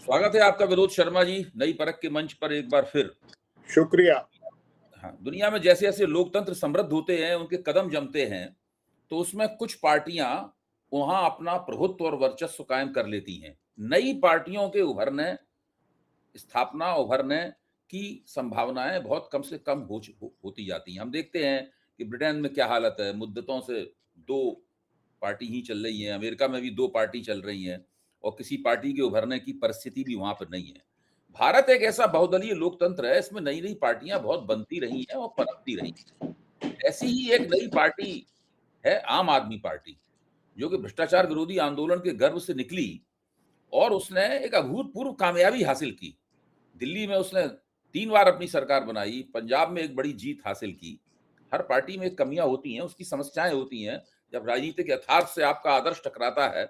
स्वागत है आपका विनोद शर्मा जी, नई परख के मंच पर एक बार फिर। शुक्रिया। हाँ, दुनिया में जैसे-जैसे लोकतंत्र समृद्ध होते हैं, उनके कदम जमते हैं, तो उसमें कुछ पार्टियां वहां अपना प्रभुत्व और वर्चस्व कायम कर लेती हैं। नई पार्टियों के उभरने की संभावनाएं बहुत कम से कम होती जाती हैं। हम देखते हैं कि ब्रिटेन में क्या हालत है, मुद्दतों से 2 पार्टी ही चल रही हैं, अमेरिका में भी 2 पार्टी चल रही हैं और किसी पार्टी के उभरने की परिस्थिति भी वहाँ पर नहीं है। भारत एक ऐसा बहुदलीय लोकतंत्र है, इसमें नई-नई पार्टियाँ बहुत बनती रही हैं और पनपती रही हैं। ऐसी ही एक नई पार्टी है आम आदमी पार्टी, जो कि भ्रष्टाचार विरोधी आंदोलन के गर्भ से निकली और उसने एक अभूतपूर्व कामयाबी हासिल की। दिल्ली में उसने 3 बार अपनी सरकार बनाई, पंजाब में एक बड़ी जीत हासिल की। हर पार्टी में कमियाँ होती हैं, उसकी समस्याएँ होती हैं। जब राजनीतिक यथार्थ से आपका आदर्श टकराता है,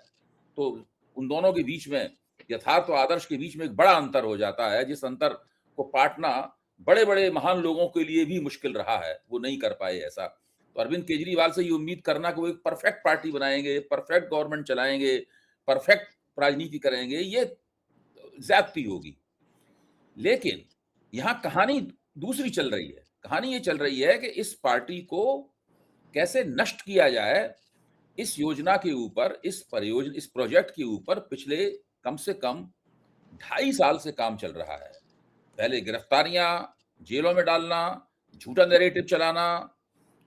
तो उन दोनों के बीच में यथार्थ और आदर्श के बीच में एक बड़ा अंतर हो जाता है, जिस अंतर को पाटना बड़े-बड़े महान लोगों के लिए भी मुश्किल रहा है, वो नहीं कर पाए ऐसा। तो अरविंद केजरीवाल से ये उम्मीद करना कि वो एक परफेक्ट पार्टी बनाएँगे, परफेक्ट गवर्नमेंट चलाएँगे, परफेक्ट राजनीति करेंगे, ये ज़्यादती होगी। लेकिन यहाँ कहानी दूसरी चल रही है। कहानी ये चल रही है कि इस पार्टी को कैसे नष्ट किया जाए, इस योजना के ऊपर, इस प्रोजेक्ट के ऊपर पिछले कम से कम 2.5 साल से काम चल रहा है। पहले गिरफ्तारियाँ, जेलों में डालना, झूठा नैरेटिव चलाना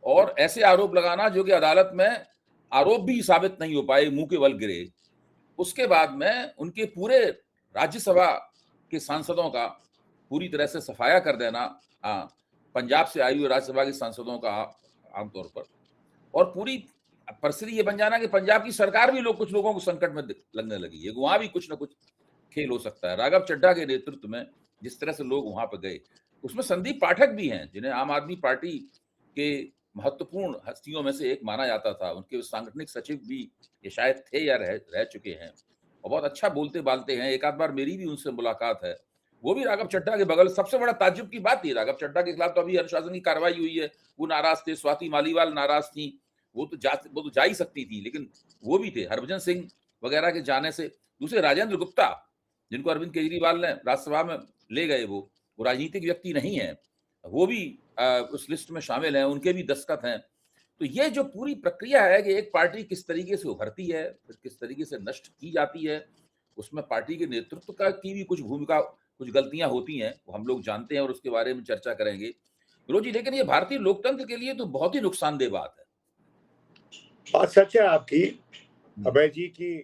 और ऐसे आरोप लगाना जो कि अदालत में आरोप भी साबित नहीं हो पाए, मुँह के बल गिरे। उसके बाद में उनके पूरे राज्यसभा के सांसदों का पूरी तरह से सफाया कर देना, पंजाब से आई हुई राज्यसभा के सांसदों का आमतौर पर, और पूरी परिस्थिति ये बन जाना कि पंजाब की सरकार भी कुछ लोगों को संकट में लगने लगी है। वहाँ भी कुछ न कुछ खेल हो सकता है। राघव चड्ढा के नेतृत्व में जिस तरह से लोग वहाँ पे गए, उसमें संदीप पाठक भी हैं, जिन्हें आम आदमी पार्टी के महत्वपूर्ण हस्तियों में से एक माना जाता था। उनके सांगठनिक सचिव भी ये शायद थे या रह चुके हैं और बहुत अच्छा बोलते-बालते हैं। एक आध बार मेरी भी उनसे मुलाकात है। वो भी राघव चड्ढा के बगल। सबसे बड़ा ताज्जुब की बात ये, राघव चड्ढा के खिलाफ तो अभी अनुशासन की कार्रवाई हुई है। वो नाराज़ थे, स्वाति मालीवाल नाराज़ थीं। वो तो जा ही सकती थी, लेकिन वो भी थे। हरभजन सिंह वगैरह के जाने से। दूसरे राजेंद्र गुप्ता, जिनको अरविंद केजरीवाल ने राज्यसभा में ले गए, वो राजनीतिक व्यक्ति नहीं है। वो भी उस लिस्ट में शामिल हैं, उनके भी दस्तखत हैं। तो ये जो पूरी प्रक्रिया है कि एक पार्टी किस तरीके से उभरती है, फिर किस तरीके से नष्ट की जाती है, उसमें पार्टी के नेतृत्व की भी कुछ भूमिका, कुछ गलतियाँ होती हैं, वो हम लोग जानते हैं और उसके बारे में चर्चा करेंगे। विनोद जी, लेकिन ये भारतीय लोकतंत्र के लिए तो बहुत ही नुकसानदेह बात है। बात सच है आपकी हुँ। अभय जी की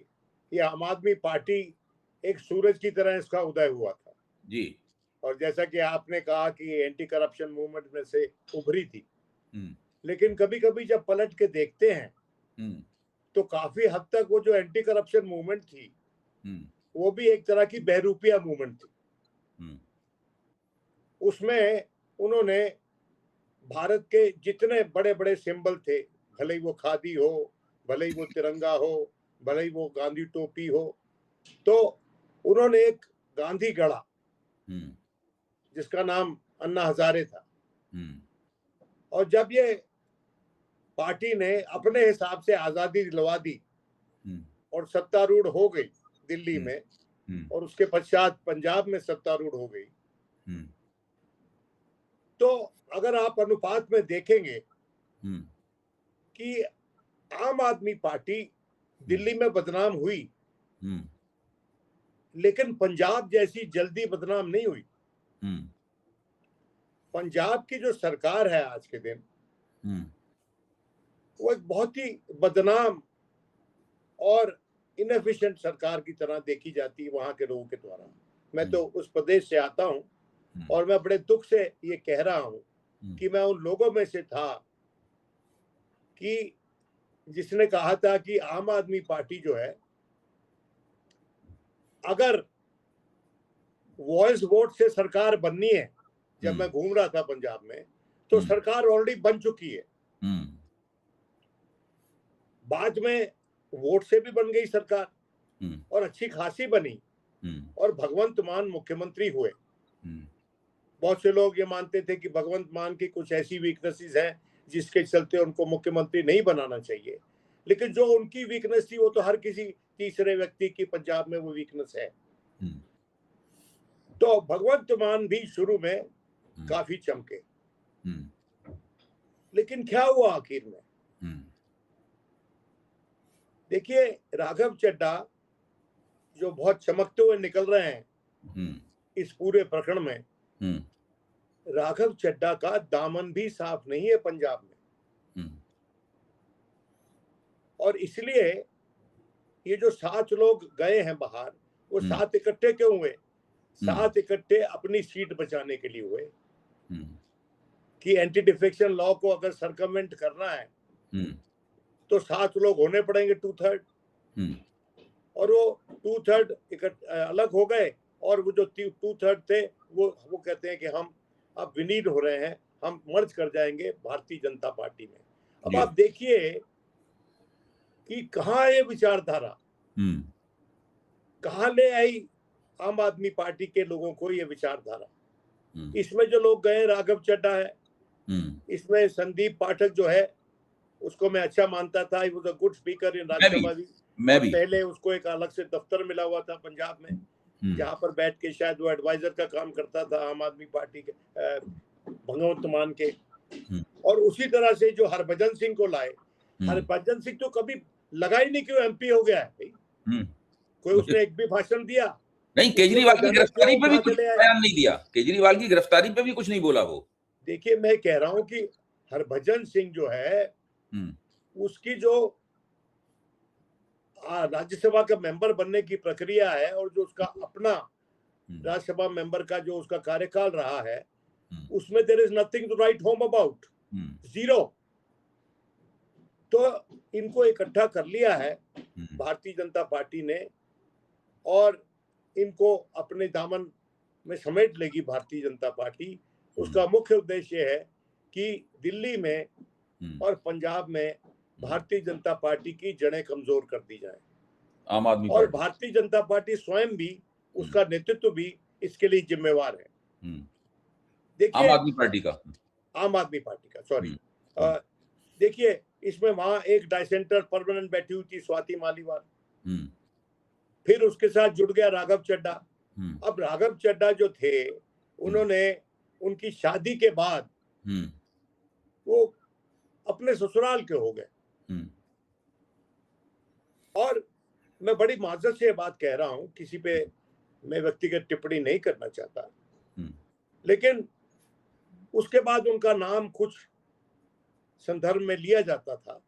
ये आम आदमी पार्टी एक सूरज की तरह इसका उदय हुआ था जी। और जैसा कि आपने कहा कि एंटी करप्शन मूवमेंट में से उभरी थी, हुँ, लेकिन कभी-कभी जब पलट के देखते हैं हुँ, तो काफी हद तक वो जो एंटी करप्शन मूवमेंट थी, हुँ, वो भी एक तरह की बहरूपिया मूवमेंट थी। हुँ, उसमें उन्होंने भारत के जितने बड़े-बड़े सिंबल थे, भले ही वो खादी हो, भले ही वो तिरंगा हो, भले ही वो गांधी टोपी हो, तो उन्होंने एक गांधी गढ़ा हुँ, जिसका नाम अन्ना हजारे था। हुँ, और जब ये पार्टी ने अपने हिसाब से आजादी दिलवा दी हुँ, और सत्तारूढ़ हो गई दिल्ली हुँ, में हुँ, और उसके पश्चात पंजाब में सत्तारूढ़ हो गई, हुँ, तो अगर आप अनुपात में देखेंगे हुँ, कि आम आदमी पार्टी हुँ, दिल्ली में बदनाम हुई, हुँ, लेकिन पंजाब जैसी जल्दी बदनाम नहीं हुई। हुँ, पंजाब की जो सरकार है आज के दिन, हुँ, वो एक बहुत ही बदनाम और इनएफिशिएंट सरकार की तरह देखी जाती है वहां के लोगों के द्वारा। मैं हुँ, तो उस प्रदेश से आता हूं हुँ, और मैं बड़े दुख से ये कह रहा हूं हुँ, कि मैं उन लोगों में से था कि जिसने कहा था कि आम आदमी पार्टी जो है, अगर वॉइस वोट से सरकार बननी है, जब मैं घूम रहा था पंजाब में, तो हुँ, सरकार ऑलरेडी बन चुकी है। हुँ, बाद में वोट से भी बन गई सरकार हुँ, और अच्छी खासी बनी हुँ, और भगवंत मान मुख्यमंत्री हुए। हुँ, बहुत से लोग ये मानते थे कि भगवंत मान की कुछ ऐसी वीकनेसेस हैं जिसके चलते उनको मुख्यमंत्री नहीं बनाना चाहिए, लेकिन जो उनकी वीकनेस थी वो तो हर किसी तीसरे व्यक्ति की पंजाब में वो वीकनेस है। हुँ, तो भगवंत मान भी शुरू में हुँ, काफी चमके, हुँ, लेकिन क्या हुआ आखिर में? हुँ, देखिए, राघव चड्ढा जो बहुत चमकते हुए निकल रहे हैं हुँ, इस पूरे प्रकरण में, हुँ, राघव चड्ढा का दामन भी साफ नहीं है पंजाब में। हुँ, और इसलिए ये जो 7 लोग गए हैं बाहर, वो हुँ, 7 इकट्ठे क्यों हुए? हुँ, 7 इकट्ठे अपनी सीट बचाने के लिए हुए हुँ, कि एंटी डिफेक्शन लॉ को अगर सर्कमवेंट करना है, हुँ, तो 7 लोग होने पड़ेंगे 2/3। हुँ, और वो 2/3 अलग हो गए, और वो जो 2/3 थे, वो कहते हैं कि हम अब विलीन हो रहे हैं, हम मर्ज कर जाएंगे भारतीय जनता पार्टी में। अब जी, आप देखिए कि कहाँ ये विचारधारा, हुँ, कहाँ ले आई आम आदमी पार्टी के लोगों को ये विचारधारा। हुँ, इसमें जो लोग गए, राघव चड्ढा है, हुँ, इसमें संदीप पाठक जो है, उसको मैं अच्छा मानता था, he was a good speaker in मैं भी, राज्यसभा भी। मैं और भी, पहले उसको एक अलग से दफ्तर मिला हुआ था पंजाब में, हुँ, जहाँ पर बैठ के शायद वो एडवाइजर का काम करता था आम आदमी पार्टी के भगवंत मान के। हुँ, और उसी तरह से जो हरभजन सिंह को लाए, हुँ, हरभजन सिंह तो कभी लगा ही नहीं कि वो एमपी हो गया है भाई। हुँ, कोई मुझे उसने एक भी भाषण दिया? नहीं, उसको केजरीवाल की अचानक क्यों गिरफ्तारी पे भी उठा कुछ के ले आए? बयान नहीं दिया, केजरीवाल की गिरफ्तारी पे भी कुछ नहीं बोला वो। देखिए, मैं कह रहा हूं कि हरभजन सिंह जो है, हुँ, उसकी जो राज्यसभा का मेंबर बनने की प्रक्रिया है, और जो उसका अपना हुँ, राज्यसभा मेंबर का जो उसका कार्यकाल रहा है, हुँ, उसमें there is nothing to write home about, hmm, zero. तो इनको इकट्ठा कर लिया है हुँ, भारतीय जनता पार्टी ने, और इनको अपने दामन में समेट लेगी भारतीय जनता पार्टी। हुँ, उसका मुख्य उद्देश्य है कि दिल्ली में हुँ, और पंजाब में हुँ, भारतीय जनता पार्टी की जड़ें कमजोर कर दी जाए, आम आदमी और पार्टी। भारतीय जनता पार्टी स्वयं भी, हुँ, उसका नेतृत्व भी इसके लिए जिम्मेवार है। हुँ, आम देखिए, आदमी पार्टी का। आम आदमी पार्टी का, सॉरी। हुँ, हुँ, देखिए, इसमें वहां एक डायसेंटर परमानेंट बैठी हुई थी, स्वाति मालीवाल। हुँ, फिर उसके साथ जुड़ गया राघव चड्ढा। हुँ, अब राघव चड्ढा जो थे, हुँ, उन्होंने उनकी शादी के बाद हुँ, वो अपने ससुराल के हो गए। हुँ, और मैं बड़ी माजरत से ये बात कह रहा हूं, किसी पे मैं व्यक्तिगत टिप्पणी नहीं करना चाहता, हुँ, लेकिन उसके बाद उनका नाम कुछ संदर्भ में लिया जाता था,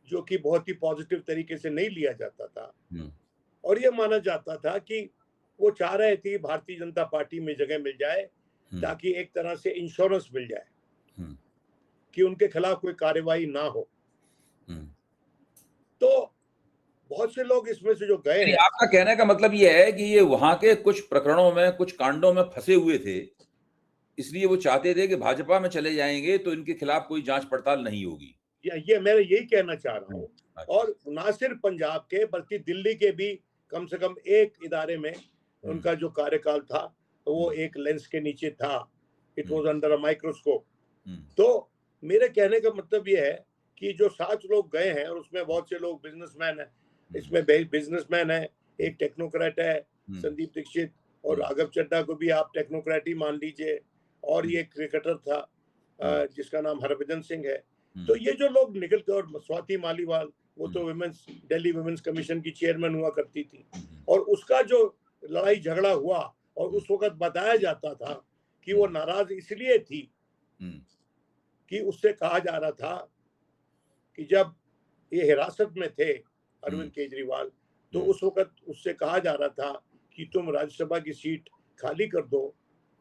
जो कि बहुत ही पॉजिटिव तरीके से नहीं लिया जाता था। हुँ, और ये माना जाता था कि वो चाह रहे थे भारतीय जनता पार्टी में जगह मिल जाए, हुँ, ताकि एक तरह से इंश्योरेंस मिल जाए हुँ, कि उनके खिलाफ कोई कार्रवाई ना हो। हुँ। तो बहुत से लोग इसमें से जो गए यानी हैं, आपका कहने का मतलब ये है कि ये वहाँ के कुछ प्रकरणों में, कुछ कांडों में फँसे हुए थे, इसलिए वो चाहते थे कि भाजपा में चले जाएँगे तो इनके खिलाफ कोई जाँच-पड़ताल नहीं होगी। या ये मैं यही कहना चाह रहा हुँ, हूँ। अच्छा। और ना सिर्फ पंजाब के, बल्कि दिल्ली के भी कम से कम एक इदारे में हुँ, उनका जो कार्यकाल था, तो वो हुँ, एक लेंस के नीचे था। It hmm, was under a microscope. Hmm, तो मेरे कहने का मतलब ये है कि जो 7 लोग गए हैं, और उसमें बहुत से लोग बिजनेसमैन हैं। हुँ, इसमें बिजनेसमैन है, एक टेक्नोक्रेट है, हुँ, संदीप दीक्षित, और हुँ, राघव चड्ढा को भी आप टेक्नोक्रेट ही मान लीजिए। और हुँ, ये क्रिकेटर था, हुँ, जिसका नाम हरभजन सिंह है। तो हुँ, ये जो लोग निकल के, और स्वाति मालीवाल, वो हुँ, तो वुमेन्स दिल्ली वुमेन्स कमीशन की चेयरमैन हुआ करती थी। हुँ, हुँ, और उसका जो लड़ाई झगड़ा हुआ, और हुँ, उस वक़्त बताया जाता था कि वो हुँ, नाराज़ इसलिए थी हुँ, कि उससे कहा जा रहा था कि जब ये हिरासत में थे हुँ, अरविंद केजरीवाल, तो हुँ, उस वक़्त उससे कहा जा रहा था कि तुम राज्यसभा की सीट खाली कर दो,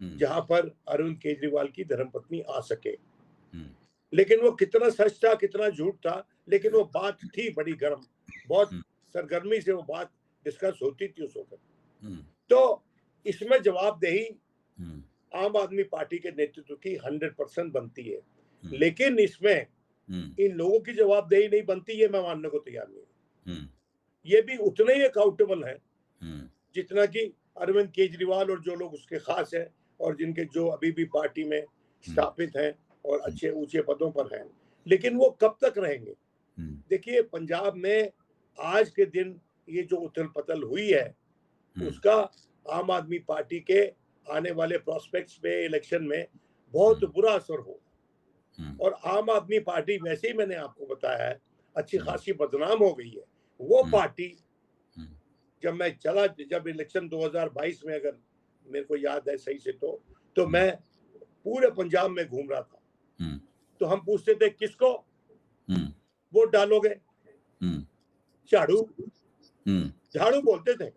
हुँ, जहाँ पर अरविंद केजरीवाल की धर्मपत्नी आ सके। हुँ, लेकिन वो कितना सच था, कितना झूठ था, लेकिन वो बात थी बड़ी गर्म। बहुत हुँ, सरगर्मी से वो बात डिस्कस होती थी उस वक़्त। हुँ, तो इसमें जवाबदेही हुँ, आम आदमी पार्टी के नेतृत्व की 100% बनती है। हुँ, लेकिन इसमें हुँ, इन लोगों की जवाबदेही नहीं बनती, ये मैं मानने को तैयार नहीं हूँ। हुँ, ये भी उतने ही अकाउंटेबल हैं, हुँ, जितना कि अरविंद केजरीवाल और जो लोग उसके खास हैं, और जिनके जो अभी भी पार्टी में हुँ, स्थापित हैं और हुँ, अच्छे ऊंचे पदों पर हैं। लेकिन वो कब तक रहेंगे? हुँ, देखिए, पंजाब में आज के दिन ये जो उथल पथल हुई है, हुँ, उसका आम आदमी पार्टी के आने वाले प्रोस्पेक्ट्स पे इलेक्शन में बहुत बुरा असर हो। और आम आदमी पार्टी वैसे ही मैंने आपको बताया है अच्छी खासी बदनाम हो गई है। वो पार्टी जब इलेक्शन 2022 में, अगर मेरे को याद है सही से, तो मैं पूरे पंजाब में घूम रहा था, तो हम पूछते थे किसको वोट डालोगे, झाड़ू झाड़ू बोलते थे।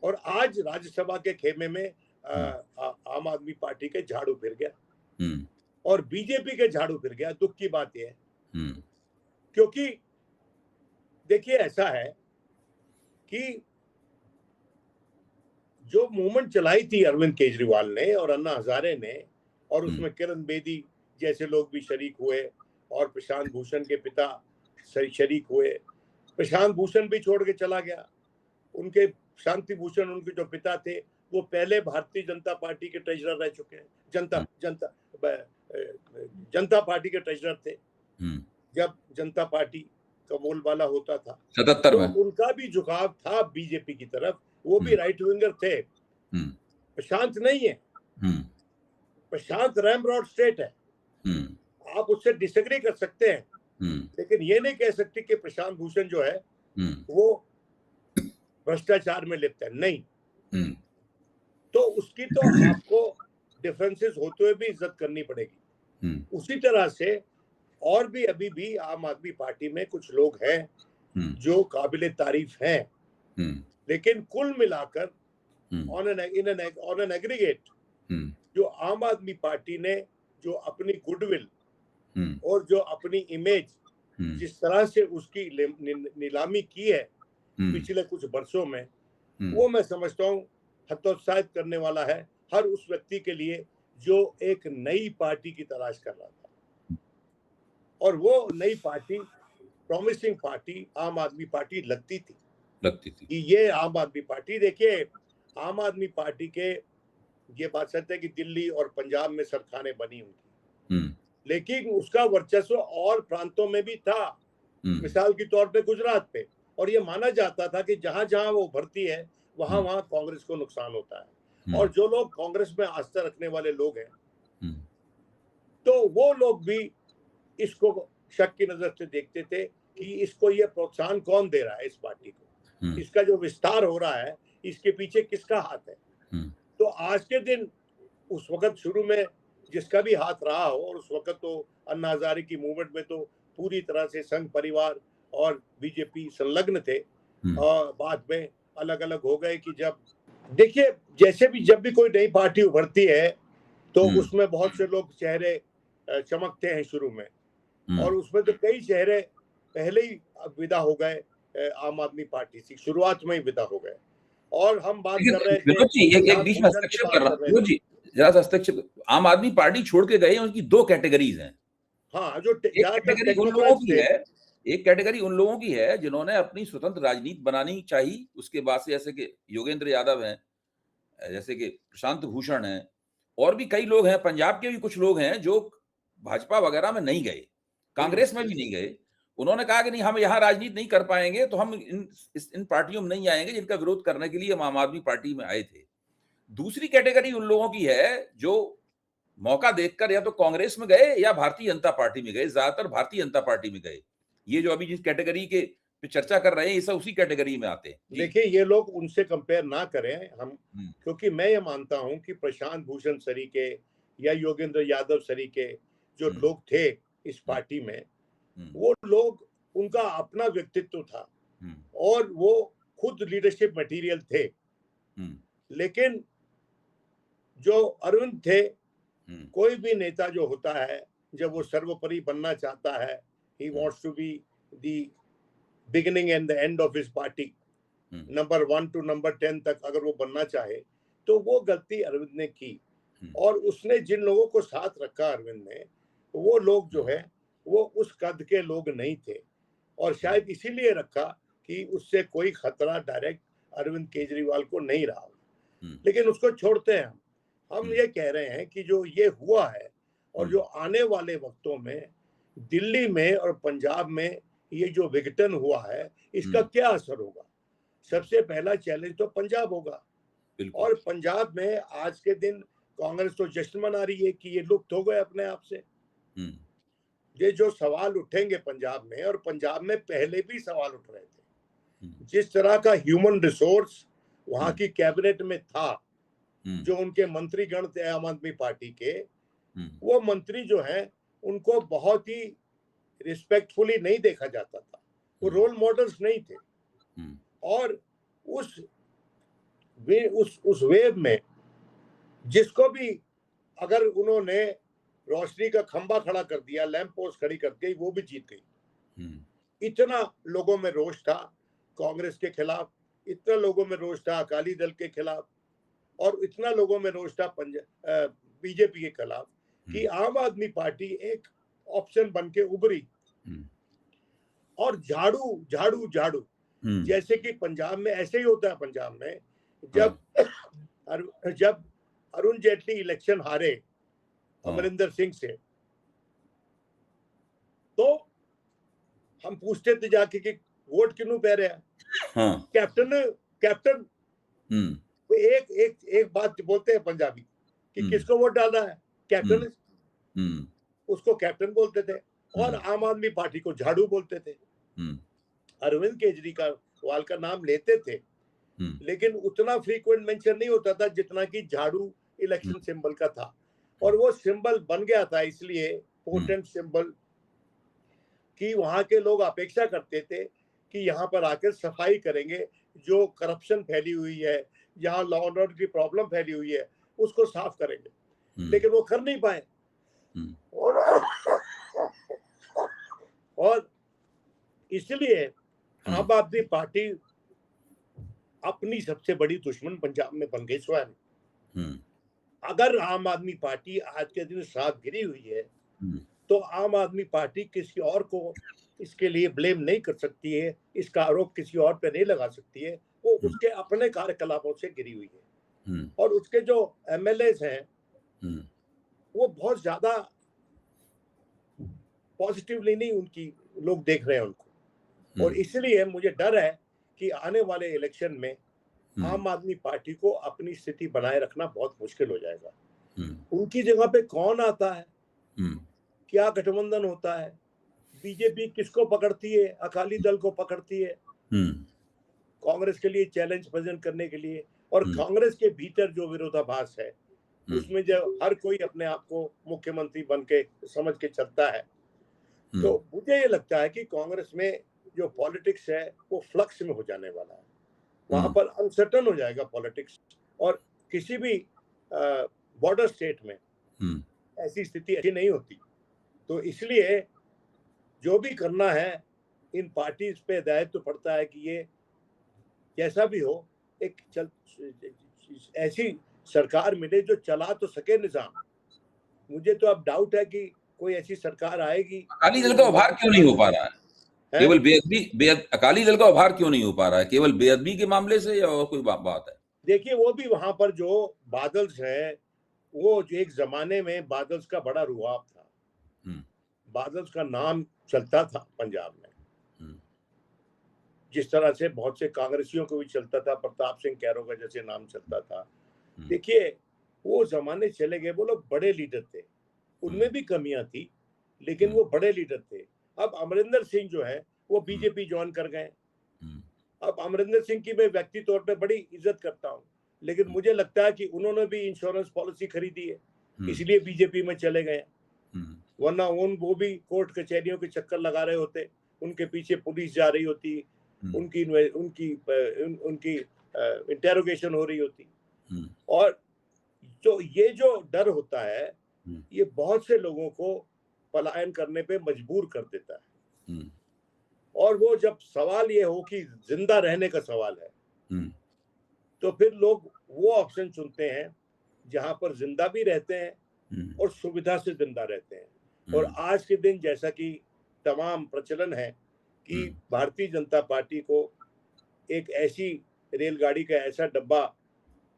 और आज राज्यसभा के खेमे में आम आदमी पार्टी के झाड़ू फिर गया और बीजेपी के झाड़ू फिर गया। दुख की बात यह है, क्योंकि देखिए ऐसा है कि जो मूवमेंट चलाई थी अरविंद केजरीवाल ने और अन्ना हजारे ने, और उसमें किरण बेदी जैसे लोग भी शरीक हुए और प्रशांत भूषण के पिता शरीक हुए। प्रशांत भूषण भी छोड़ के चला गया। उनके शांति भूषण, उनके जो पिता थे, वो पहले भारतीय जनता पार्टी के ट्रेजरर रह चुके हैं, जनता पार्टी के ट्रेजरर थे जब जनता पार्टी का बोलबाला होता था। 77 तो में उनका भी झुकाव था बीजेपी की तरफ, वो भी राइट विंगर थे। प्रशांत नहीं है, प्रशांत रैमरॉड स्टेट है। आप उससे डिसएग्री कर सकते हैं, लेकिन ये नहीं कह सकते कि प्रशांत भूषण जो है वो भ्रष्टाचार में लिप्त है, नहीं। तो उसकी तो आपको डिफरेंसेस होते हुए भी इज्जत करनी पड़ेगी। उसी तरह से और भी अभी भी आम आदमी पार्टी में कुछ लोग हैं जो काबिले तारीफ हैं, लेकिन कुल मिलाकर ऑन एन एग्रीगेट जो आम आदमी पार्टी ने जो अपनी गुडविल और जो अपनी इमेज जिस तरह से उसकी नीलामी की है पिछले कुछ वर्षों में, वो मैं समझता हूँ हतोत्साहित करने वाला है हर उस व्यक्ति के लिए जो एक नई पार्टी की तलाश कर रहा था। और वो नई पार्टी, प्रॉमिसिंग पार्टी आम आदमी पार्टी लगती थी कि ये आम आदमी पार्टी, देखिए आम आदमी पार्टी के ये बात सच है कि दिल्ली और पंजाब में सरकारें बनी हुई थी, लेकिन उसका वर्चस्व और प्रांतों में भी था। मिसाल के तौर पे गुजरात पे, और ये माना जाता था कि जहां जहां वो उभरती है वहां वहां कांग्रेस को नुकसान होता है। और जो लोग कांग्रेस में आस्था रखने वाले लोग हैं, तो वो लोग भी इसको शक की नजर से देखते थे कि इसको ये प्रोत्साहन कौन दे रहा है, इस पार्टी को, इसका जो विस्तार हो रहा है इसके पीछे किसका हाथ है। तो आज के दिन उस वक्त शुरू में जिसका भी हाथ रहा हो, और उस वक्त तो अन्ना हजारे की मूवमेंट में तो पूरी तरह से संघ परिवार और बीजेपी संलग्न थे, और बाद में अलग अलग हो गए कि जब देखिए जैसे भी जब भी कोई नई पार्टी उभरती है तो उसमें बहुत से लोग चेहरे चमकते हैं शुरू में, और उसमें तो कई चेहरे पहले ही विदा हो गए आम आदमी पार्टी से, शुरुआत में ही विदा हो गए। और हम बात कर रहे थे एक बीच में हस्तक्षेप कर रहा हूं जी, जरा सा हस्तक्षेप। आम आदमी पार्टी छोड़ के गए, उनकी दो कैटेगरीज हैं। हाँ, जो एक कैटेगरी उन लोगों की है, एक कैटेगरी उन लोगों की है जिन्होंने अपनी स्वतंत्र राजनीति बनानी चाहिए। उसके बाद से जैसे कि योगेंद्र यादव हैं, जैसे कि प्रशांत भूषण हैं, और भी कई लोग हैं, पंजाब के भी कुछ लोग हैं जो भाजपा वगैरह में नहीं गए, कांग्रेस में भी नहीं गए। उन्होंने कहा कि नहीं, हम यहाँ राजनीति नहीं कर पाएंगे, तो हम इन पार्टियों में नहीं आएंगे जिनका विरोध करने के लिए हम आम आदमी पार्टी में आए थे। दूसरी कैटेगरी उन लोगों की है जो मौका देखकर या तो कांग्रेस में गए या भारतीय जनता पार्टी में गए, ज्यादातर भारतीय जनता पार्टी में गए। ये जो अभी जिस कैटेगरी के पे चर्चा कर रहे हैं, ये सब उसी कैटेगरी में आते हैं। देखिए ये लोग उनसे कंपेयर ना करें हम, क्योंकि मैं ये मानता हूं कि प्रशांत भूषण सरीके या योगेंद्र यादव सरीके जो लोग थे इस पार्टी में, वो लोग, उनका अपना व्यक्तित्व था और वो खुद लीडरशिप मटेरियल थे। लेकिन जो अरविंद थे, कोई भी नेता जो होता है जब वो सर्वोपरि बनना चाहता है, he wants to be the beginning and the end of his party, number 1 to number 10 तक अगर वो बनना चाहे, तो वो गलती अरविंद ने की। और उसने जिन लोगों को साथ रखा अरविंद ने, वो लोग जो है वो उस कद के लोग नहीं थे, और शायद इसीलिए रखा कि उससे कोई खतरा डायरेक्ट अरविंद केजरीवाल को नहीं रहा। लेकिन उसको छोड़ते हैं हम ये कह रहे हैं कि जो ये हुआ है और जो आने वाले वक्तों में दिल्ली में और पंजाब में ये जो विघटन हुआ है, इसका क्या असर होगा। सबसे पहला चैलेंज तो पंजाब होगा, बिल्कुल। और पंजाब में आज के दिन कांग्रेस तो जश्न मना रही है कि ये लुप्त हो गए अपने आप से। हुँ, ये जो सवाल उठेंगे पंजाब में, और पंजाब में पहले भी सवाल उठ रहे थे, हुँ, जिस तरह का ह्यूमन रिसोर्स वहां हुँ, की कैबिनेट में था, हुँ, जो उनके मंत्रीगण थे आम आदमी पार्टी के, हुँ, वो मंत्री जो हैं उनको बहुत ही रिस्पेक्टफुली नहीं देखा जाता था, वो हुँ, रोल मॉडल्स नहीं थे। हुँ, और उस उस वेव में जिसको भी अगर उन्होंने रोशनी का खंबा खड़ा कर दिया, लैंप पोस्ट खड़ी कर गई, वो भी जीत गई। हुँ, इतना लोगों में रोष था कांग्रेस के खिलाफ, इतना लोगों में रोष था अकाली दल के खिलाफ, और इतना लोगों में रोष था बीजेपी के खिलाफ, कि हुँ, आम आदमी पार्टी एक ऑप्शन बन के उभरी। हुँ, और झाड़ू झाड़ू झाड़ू, हुँ, जैसे कि पंजाब में ऐसे ही होता है। पंजाब में हाँ, जब जब अरुण जेटली इलेक्शन हारे हाँ, अमरिंदर सिंह से, तो हम पूछते थे जाके कि वोट किन्नू पै रहा है। हाँ, कैप्टन कैप्टन हुँ, वो एक एक एक बात बोलते हैं पंजाबी कि हुँ, किसको वोट डालना है, हुँ, कैप्टन। हुँ, उसको कैप्टन बोलते थे, और हुँ, आम आदमी पार्टी को झाड़ू बोलते थे। हुँ, अरविंद केजरीवाल का नाम लेते थे, हुँ, लेकिन उतना फ्रीक्वेंट मेंशन नहीं होता था जितना कि झाड़ू हुँ, इलेक्शन सिंबल का था। हुँ, और वो सिंबल बन गया था इसलिए हुँ, पोटेंट सिंबल, कि वहां के लोग अपेक्षा करते थे कि यहाँ पर आकर सफाई करेंगे, जो करप्शन फैली हुई है, जहाँ लॉ एंड ऑर्डर की प्रॉब्लम फैली हुई है, उसको साफ करेंगे। हुँ, लेकिन वो कर नहीं पाए। हुँ, और और इसलिए हुँ, आम आदमी पार्टी अपनी सबसे बड़ी दुश्मन पंजाब में बन गई स्वयं। हुँ, अगर आम आदमी पार्टी आज के दिन साथ गिरी हुई है, हुँ, तो आम आदमी पार्टी किसी और को इसके लिए ब्लेम नहीं कर सकती है, इसका आरोप किसी और पे नहीं लगा सकती है। वो हुँ, उसके अपने कार्यकलापों से गिरी हुई है। हुँ, और उसके जो एमएलएज हैं, हुँ, वो बहुत ज्यादा पॉजिटिवली नहीं उनकी लोग देख रहे हैं उनको। हुँ, और इसलिए मुझे डर है कि आने वाले इलेक्शन में हुँ, आम आदमी पार्टी को अपनी स्थिति बनाए रखना बहुत मुश्किल हो जाएगा। हुँ, उनकी जगह पे कौन आता है, हुँ, क्या गठबंधन होता है, बीजेपी किसको पकड़ती है, अकाली दल को पकड़ती है हुँ, कांग्रेस के लिए चैलेंज प्रेजेंट करने के लिए। और हुँ, कांग्रेस के भीतर जो विरोधाभास है, हुँ, उसमें जब हर कोई अपने आप को मुख्यमंत्री बन के समझ के चलता है, हुँ, तो मुझे ये लगता है कि कांग्रेस में जो पॉलिटिक्स है वो फ्लक्स में हो जाने वाला है। वहां हुँ, पर अनसर्टन हो जाएगा पॉलिटिक्स। और किसी भी बॉर्डर स्टेट में हुँ, ऐसी स्थिति अच्छी नहीं होती। तो इसलिए जो भी करना है, इन पार्टीज पे दायित्व तो पड़ता है कि ये जैसा भी हो, एक चल ऐसी सरकार मिले जो चला तो सके निजाम। मुझे तो अब डाउट है कि कोई ऐसी सरकार आएगी अकाली दल जो का उभार निजाम क्यों चला नहीं हो पा सके। रहा है? हैं? केवल अकाली दल का उभार क्यों नहीं हो पा रहा है? केवल बेअदबी के मामले से या और कोई बात है? देखिए, वो भी वहां पर जो बादल्स हैं, वो जो एक जमाने में बादल्स का बड़ा रुआब था। हुँ, बादल्स का नाम चलता था पंजाब में, हुँ, जिस तरह से बहुत से कांग्रेसियों को भी चलता था, प्रताप सिंह कैरो का जैसे नाम चलता था। हुँ, देखिए, वो जमाने चले गए, वो लोग बड़े लीडर थे, हुँ, उनमें भी कमियां थी, लेकिन हुँ, वो बड़े लीडर थे। अब अमरिंदर सिंह जो है वो हुँ, बीजेपी ज्वाइन कर गए। हुँ, अब अमरिंदर सिंह की मैं व्यक्ति तौर पे बड़ी इज्जत करता हूँ, लेकिन हुँ, मुझे लगता है कि उन्होंने भी इंश्योरेंस पॉलिसी खरीदी है, हुँ, इसलिए बीजेपी में चले गए। हुँ, वरना वो भी कोर्ट कचहरियों के चक्कर लगा रहे होते, उनके पीछे पुलिस जा रही होती, हुँ, उनकी उनकी उनकी इंटेरोगेशन हो रही होती। हुँ, और जो ये जो डर होता है, हुँ, ये बहुत से लोगों को पलायन करने पे मजबूर कर देता है। हुँ, और वो जब सवाल ये हो कि जिंदा रहने का सवाल है, हुँ, तो फिर लोग वो ऑप्शन चुनते हैं जहां पर जिंदा भी रहते हैं हुँ, और सुविधा से जिंदा रहते हैं। और हुँ, आज के दिन जैसा कि तमाम प्रचलन है कि हुँ, भारतीय जनता पार्टी को एक ऐसी रेलगाड़ी का ऐसा डब्बा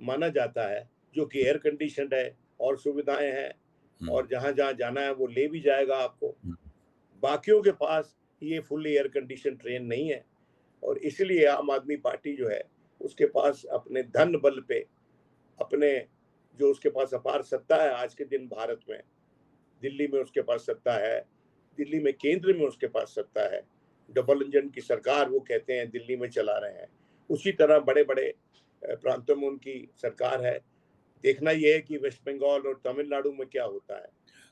माना जाता है जो कि एयर कंडीशनड है और सुविधाएं हैं, हुँ, और जहां जहां जाना है वो ले भी जाएगा आपको। हुँ, बाकियों के पास ये फुल्ली एयर कंडीशन ट्रेन नहीं है। और इसलिए आम आदमी पार्टी जो है, उसके पास अपने धन बल पे अपने जो उसके पास अपार सत्ता है आज के दिन भारत में, दिल्ली में उसके पास सत्ता है, दिल्ली में केंद्र में उसके पास सत्ता है, डबल इंजन की सरकार वो कहते हैं दिल्ली में चला रहे हैं। उसी तरह बड़े बड़े प्रांतों में उनकी सरकार है। देखना ये है कि वेस्ट बंगाल और तमिलनाडु में क्या होता है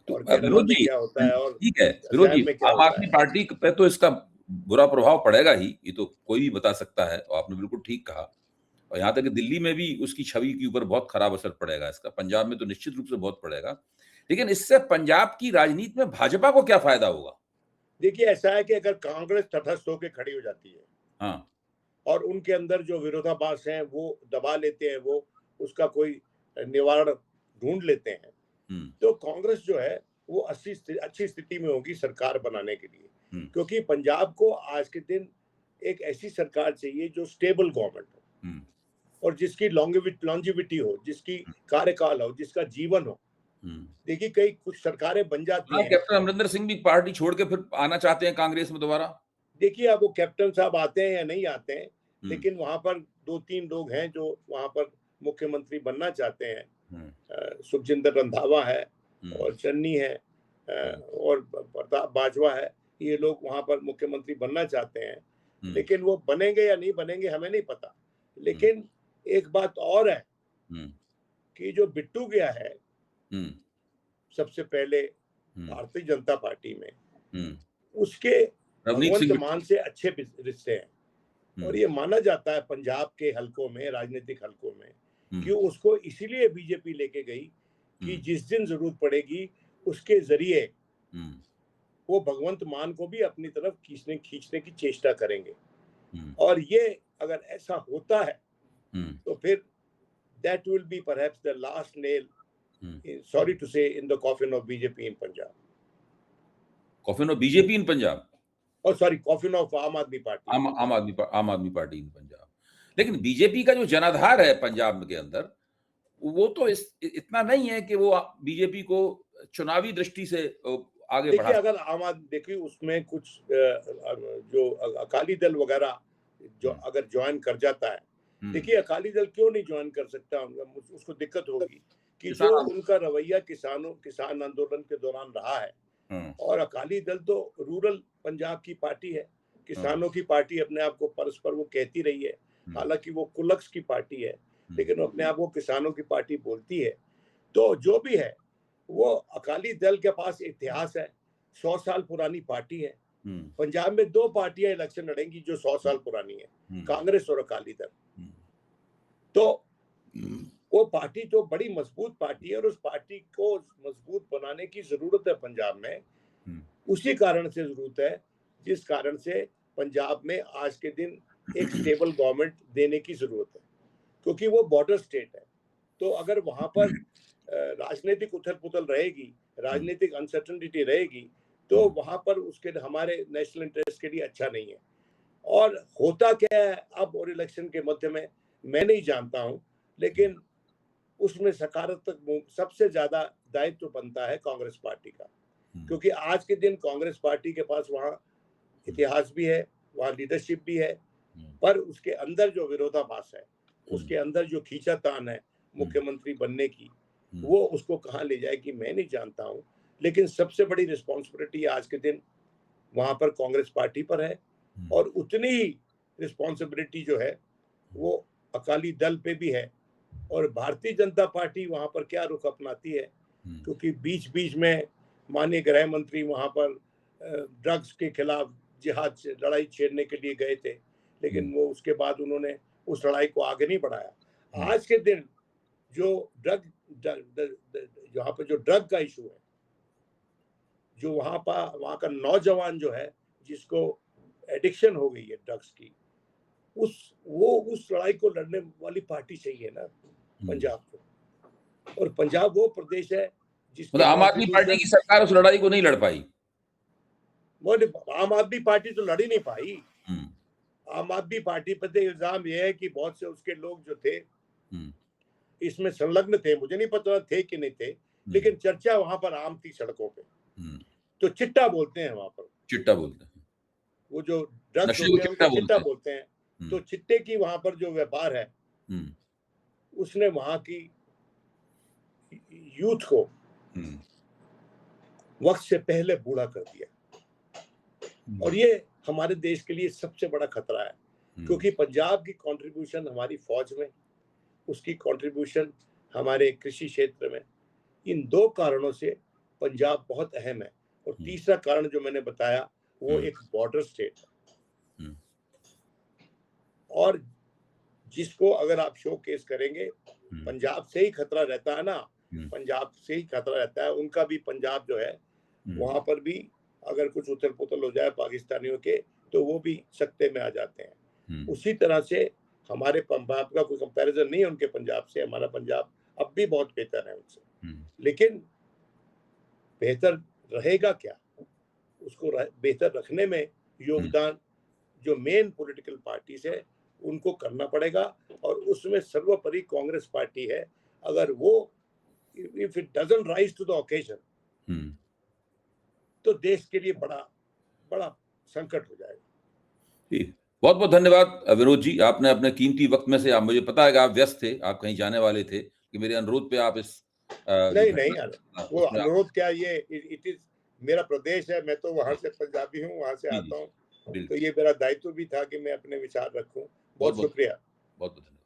तो और केरला विनोद में जी, क्या होता है और ठीक है विनोद जी, असम में क्या आम होता आदमी है। पार्टी पे तो इसका बुरा प्रभाव पड़ेगा ही, ये तो कोई भी बता सकता है, और आपने बिल्कुल ठीक कहा। और यहाँ तक कि दिल्ली में भी उसकी छवि के ऊपर बहुत खराब असर पड़ेगा इसका, पंजाब में तो निश्चित रूप से बहुत पड़ेगा। लेकिन इससे पंजाब की राजनीति में भाजपा को क्या फायदा होगा? देखिए, ऐसा है कि अगर कांग्रेस तटस्थ होकर खड़ी हो जाती है हाँ, और उनके अंदर जो विरोधाभास हैं वो दबा लेते हैं, वो उसका कोई निवारण ढूंढ लेते हैं, हम्म, तो कांग्रेस जो है वो अच्छी स्थिति में होगी सरकार बनाने के लिए। हम्म, क्योंकि पंजाब को आज के दिन एक ऐसी सरकार चाहिए जो स्टेबल गवर्नमेंट हो हम्म, और जिसकी लॉन्जिविटी हो, जिसकी कार्यकाल हो, जिसका जीवन हो। हम्म। देखिए, कई कुछ सरकारें बन जाती हाँ, हैं। कैप्टन अमरिंदर सिंह भी पार्टी छोड़ के फिर आना चाहते हैं कांग्रेस में दोबारा। देखिए, अब वो कैप्टन साहब आते हैं या नहीं आते हैं, हम्म, लेकिन वहां पर 2-3 लोग हैं जो वहां पर मुख्यमंत्री बनना चाहते हैं। हम्म, सुखजिंदर रंधावा है हम्म, और चन्नी है हम्म, और प्रताप बाजवा है। ये लोग वहां पर मुख्यमंत्री बनना चाहते हैं, हम्म, लेकिन वो बनेंगे या नहीं बनेंगे हमें नहीं पता। हम्म, लेकिन एक बात और है हम्म, कि जो बिट्टू गया है हम्म, सबसे पहले हम्म, भारतीय जनता पार्टी में, हम्म। उसके रवनीत भगवंत सिंह मान बिट्टू। से अच्छे रिश्ते हैं। और हम्म, ये माना जाता है पंजाब के हलकों में, राजनीतिक हलकों में, कि हम्म, उसको इसीलिए बीजेपी लेके गई कि हम्म, जिस दिन जरूरत पड़ेगी उसके जरिए हम्म, वो भगवंत मान को भी अपनी तरफ खींचने की चेष्टा करेंगे। हम्म, और ये अगर ऐसा होता है हम्म, तो फिर that will be perhaps the last nail, hmm. Sorry to say, in the coffin of BJP in Punjab, coffin of BJP in Punjab. और सॉरी, कॉफिन ऑफ आम आदमी पार्टी इन आम पंजाब। आम आदमी पार्टी इन पंजाब। लेकिन बीजेपी का जो जनाधार है पंजाब के अंदर, वो तो इतना नहीं है कि वो बीजेपी को चुनावी दृष्टि से आगे बढ़ा देखिए, सकते। अगर आम आदमी, देखिए उसमें कुछ जो अकाली दल वगैरह जो हम्म, अगर ज्वाइन कर जाता है, हम्म, देखिए अकाली दल क्यों नहीं ज्वाइन कर सकता, उसको दिक्कत होगी कि जो किसान। उनका रवैया किसान आंदोलन के दौरान रहा है। हम्म, और अकाली दल तो रूरल पंजाब की पार्टी है, हम्म, किसानों की पार्टी अपने आप को परस्पर वो कहती रही है। हम्म, हालांकि वो कुलक्स की पार्टी है, हम्म, लेकिन वो अपने आप को किसानों की पार्टी बोलती है। तो जो भी है, वो अकाली दल के पास इतिहास है, 100 साल पुरानी पार्टी है। हम्म, पंजाब में 2 पार्टियां इलेक्शन लड़ेंगी जो 100 साल पुरानी है, हम्म, कांग्रेस और अकाली दल। हम्म, तो हम्म, वो पार्टी तो बड़ी मजबूत पार्टी है और उस पार्टी को मजबूत बनाने की जरूरत है पंजाब में। हम्म, उसी कारण से जरूरत है जिस कारण से पंजाब में आज के दिन एक स्टेबल गवर्नमेंट देने की जरूरत है, क्योंकि वो बॉर्डर स्टेट है। तो अगर वहां पर राजनीतिक उथल पुथल रहेगी, हम्म, राजनीतिक अनसर्टनिटी रहेगी, तो वहां पर उसके हमारे नेशनल इंटरेस्ट के लिए अच्छा नहीं है। और होता क्या है अब और इलेक्शन के मध्य में, मैं नहीं जानता हूं, लेकिन उसमें सकारात्मक सबसे ज्यादा दायित्व बनता है कांग्रेस पार्टी का। हम्म, क्योंकि आज के दिन कांग्रेस पार्टी के पास वहां हम्म, इतिहास भी है, वहां लीडरशिप भी है, हम्म, पर उसके अंदर जो विरोधाभास है, हम्म, उसके अंदर जो खींचातान है हम्म, मुख्यमंत्री बनने की, हम्म, वो उसको कहाँ ले जाएगी मैं नहीं जानता हूँ। लेकिन सबसे बड़ी रिस्पॉन्सिबिलिटी आज के दिन वहां पर कांग्रेस पार्टी पर है, हम्म, और उतनी ही रिस्पॉन्सिबिलिटी जो है वो अकाली दल पे भी है। और भारतीय जनता पार्टी वहां पर क्या रुख अपनाती है, हम्म, क्योंकि बीच बीच में माननीय गृह मंत्री वहां पर ड्रग्स के खिलाफ जिहाद से लड़ाई छेड़ने के लिए गए थे, हम्म, लेकिन वो उसके बाद उन्होंने उस लड़ाई को आगे नहीं बढ़ाया। हम्म, आज के दिन जो ड्रग यहाँ पर जो ड्रग का इशू है, जो वहां का नौजवान जो है जिसको एडिक्शन हो गई है ड्रग्स की, उस लड़ाई को लड़ने वाली पार्टी चाहिए ना हम्म। पंजाब को। और पंजाब वो प्रदेश है जिसके मतलब आम आदमी पार्टी कॉन्स्टिट्यूशन, की सरकार उस लड़ाई को नहीं लड़ पाई। वो आम आदमी पार्टी तो लड़ ही नहीं पाई। हम्म, आम आदमी पार्टी पर तो इल्जाम यह है कि बहुत से उसके लोग जो थे हम्म, इसमें संलग्न थे, मुझे नहीं पता थे कि नहीं थे, हम्म, लेकिन चर्चा वहां पर आम थी सड़कों पे। हम्म। तो चिट्टा बोलते हैं वहां पर, चिट्टा बोलते हैं। वो जो ड्रग्स नशे को होते हैं उनको चिट्टा चिट्टा बोलते हैं। बोलते हैं। तो हम्म, चिट्टे की वहां पर जो व्यापार है, हम्म, उसने वहां की यूथ को हुँ, वक्त से पहले बूढ़ा कर दिया। और हुँ, ये हमारे देश के लिए सबसे बड़ा खतरा है, हुँ, क्योंकि पंजाब की कंट्रीब्यूशन हमारी फौज में, उसकी कंट्रीब्यूशन हमारे कृषि क्षेत्र में, इन दो कारणों से पंजाब बहुत अहम है। और हुँ, तीसरा कारण जो मैंने बताया, वो हुँ, एक बॉर्डर स्टेट है। हुँ, और जिसको अगर आप शो केस करेंगे, हुँ, पंजाब से ही खतरा रहता है ना, हुँ, पंजाब से ही खतरा रहता है। उनका भी पंजाब जो है, हुँ, वहां पर भी अगर कुछ उथल पुथल हो जाए पाकिस्तानियों के, तो वो भी सकते में आ जाते हैं। हुँ, उसी तरह से हमारे पंजाब का कोई कंपैरिजन नहीं है उनके पंजाब से। हमारा पंजाब अब भी बहुत बेहतर है उनसे, हुँ, लेकिन बेहतर रहेगा क्या, उसको बेहतर रखने में हुँ, योगदान जो मेन पॉलिटिकल पार्टीज है उनको करना पड़ेगा। और उसमें सर्वोपरि कांग्रेस पार्टी है। अगर वो, if it doesn't rise to the occasion, hmm. तो देश के लिए बड़ा बड़ा संकट हो जाएगा। जी, बहुत-बहुत धन्यवाद विनोद जी। आपने अपने कीमती वक़्त में से आप मुझे पता है कि आप व्यस्त थे, आप कहीं जाने वाले थे, कि मेरे अनुरोध पे आप इस जो नहीं नहीं घटना यार, वो उसमें आप अनुरोध क्या, ये इट इज मेरा प्रदेश है, मैं तो वहां से पंजाबी हूँ, वहां से जी, जी, आता हूँ। तो बिल्कुल। ये मेरा दायित्व भी था कि मैं अपने विचार रखूं। बहुत बहुत-बहुत शुक्रिया। बहुत-बहुत धन्यवाद।